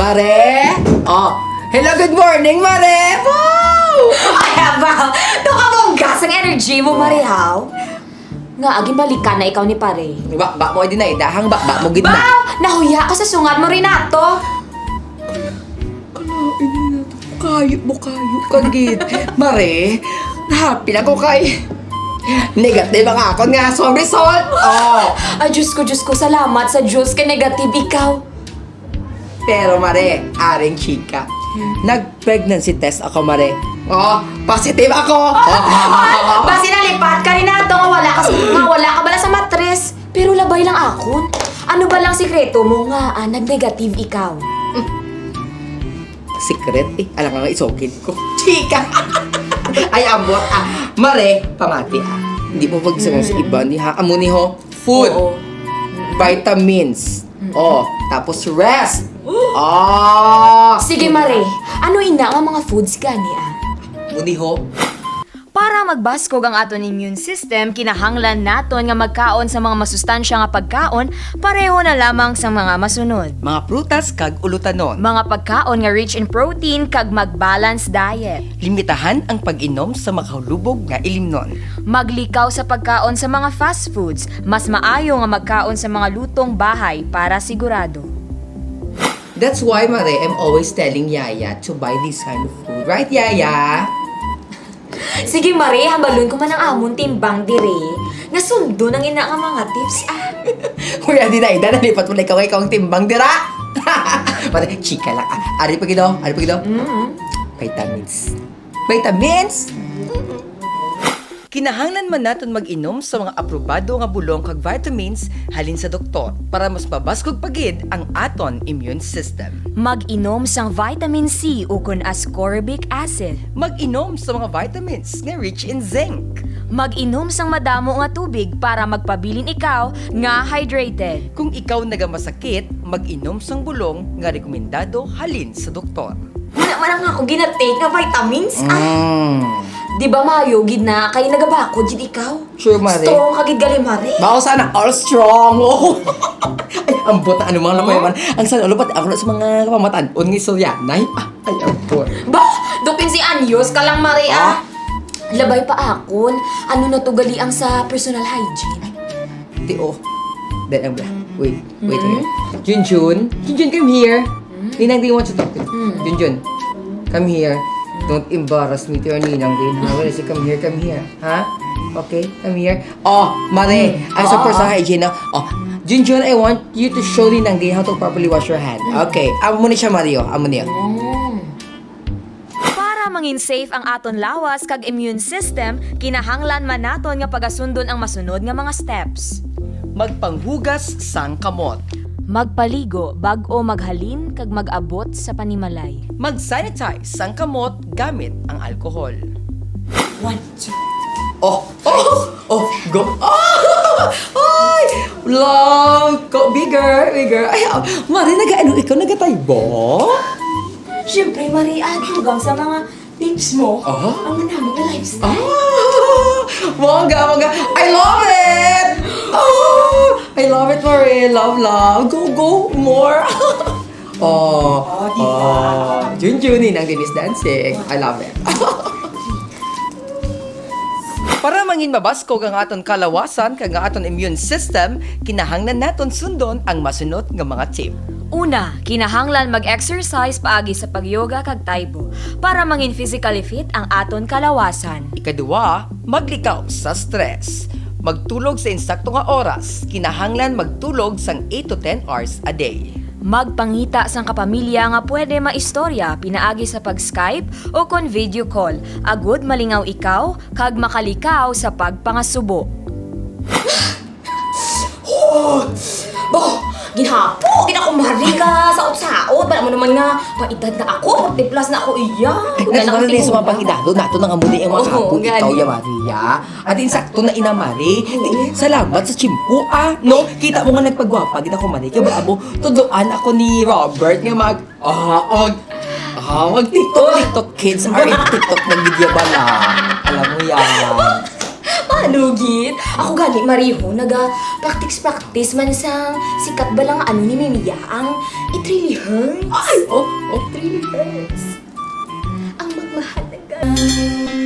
Mare? Oh, hello, good morning, Mare! Wow! Ay, abaw! Ito ka mong gas ang energy mo, Marihaw. Nga, aging balikan na ikaw ni pare. Ba mo din na idahang ba mo gid na. Baw! Nahuya ka sa sungan mo rin nato. Kayo kagid. Mare, happy na ko kay negative ang akon nga so result. Oh. Ay, Diyos ko, salamat sa Diyos kay negative ikaw. Pero Mare, aring chika. Nag-pregnancy test ako, Mare. Oh, positive ako. Basi nalipat ka rin nato nga wala ka bala sa matres. Pero labay lang akon. Ano ba lang sikreto mo nga nag-negative ikaw? Secret eh. Alam nga isokid ko. Chika. Ay, ambot Mare, pamati Hindi mo pagsasabi sa iba. Ni ha, amo ni ho. Food. Oo. Vitamins. Oh, tapos rest. Sige, Mare. Ano ina nga mga foods gani Muni ho. Para magbaskog ang aton immune system, kinahanglan naton nga magkaon sa mga masustansya nga pagkaon pareho na lamang sa mga masunod. Mga prutas kag ulutanon. Mga pagkaon nga rich in protein kag mag-balance diet. Limitahan ang pag-inom sa makahulubog nga ilimnon. Maglikaw sa pagkaon sa mga fast foods. Mas maayo nga magkaon sa mga lutong bahay para sigurado. That's why, Mare, I'm always telling Yaya to buy this kind of food. Right, Yaya? Sige, Mare, hambalon ko man ang amon timbang dire. Nasundo nang ina nga mga tips Kuya, di na ida, nalipat mo na ikaw ang timbang, dira! Mare, chika lang. Ari pa gido. Vitamins. Vitamins? Kinahanglan man naton mag-inom sa mga aprobado nga bulong kag vitamins halin sa doktor para mas mabaskog pagid ang aton immune system. Mag-inom sang vitamin C o kun ascorbic acid. Mag-inom sa mga vitamins nga rich in zinc. Mag-inom sang madamo nga tubig para magpabilin ikaw nga hydrated. Kung ikaw nagamasakit, mag-inom sang bulong nga rekomendado halin sa doktor. Wala nga ako ginatake nga vitamins Di ba mayo gid na kay nagabako gid ikaw? Sure, Mare. Strong ka gid gali, Mare. Bako sana all strong. Oh. Ay, ambot na ano mga lapayaman. Ang sana ulo pati ako na sa mga kapamatan-on ng Solyanay. Ay, ambot. Ba, dupin si Anyos ka lang, Mare Labay pa akon. Ano na to gali ang sa personal hygiene? Di oh. Then ang wait here. Junjun, come here. Ninang, do you want to talk to me? Junjun, come here. Don't embarrass me to your ninang din. Ha? When I say come here. Ha? Okay, come here. Oh, Mare, I'm so personal hygiene now. Oh, Junjun, I want you to show ninang din how to properly wash your hand. Okay, amo ni siya, Mario. Amo niya. Para mangin safe ang aton lawas kag immune system, kinahanglan man naton nga pagasundon ang masunod nga mga steps. Magpanghugas sang kamot. Magpaligo bag-o maghalin kag mag-abot sa panimalay. Mag-sanitize sang kamot gamit ang alkohol. 1, 2. Oh, go. Ay, love, go bigger. Ay, Mari, ikaw nagataybo? Siyempre, Mare, hanggang sa mga tips mo. Ang manamit na lifestyle. Mangga. I love it! I love it, Marie. Love. Go, more. Junjunin ang Dennis dancing. I love it. Para mangin mabaskog ang aton kalawasan kag ang aton immune system, kinahanglan naton sundon ang masunod nga mga tip. Una, kinahanglan mag-exercise paagi sa pagyoga kag taibo para mangin physically fit ang aton kalawasan. Ikaduwa, maglikaw sa stress. Magtulog sa insakto nga oras. Kinahanglan magtulog sang 8 to 10 hours a day. Magpangita sang kapamilya nga pwede maistorya pinaagi sa pag-Skype o kon video call. Agud malingaw ikaw kag makalikaw sa pagpangasubo. Ginhapo, ako Mare ka saot-saot. Bala mo naman nga, paitad na ako, 40 plus na ako iya. Nasa rin sa mga pangidado, nato nang amuli ang mga Oo, kapo, ikaw gani. ya Maria. At insakto na ina Mari. Salamat sa chimpo no? Kita mo nga nagpagwapa, kita ko Mari. Kaya ba abo, tudloan ako ni Robert nga mag TikTok kids are in TikTok ng video bala. Alam mo yan. Lugit. Ako gani, Mariho, practice man sa sikat ba lang ano ni Mimiya, ang It Really Hurts. Ay, oh. It Really Hurts. Ang magmahalaga.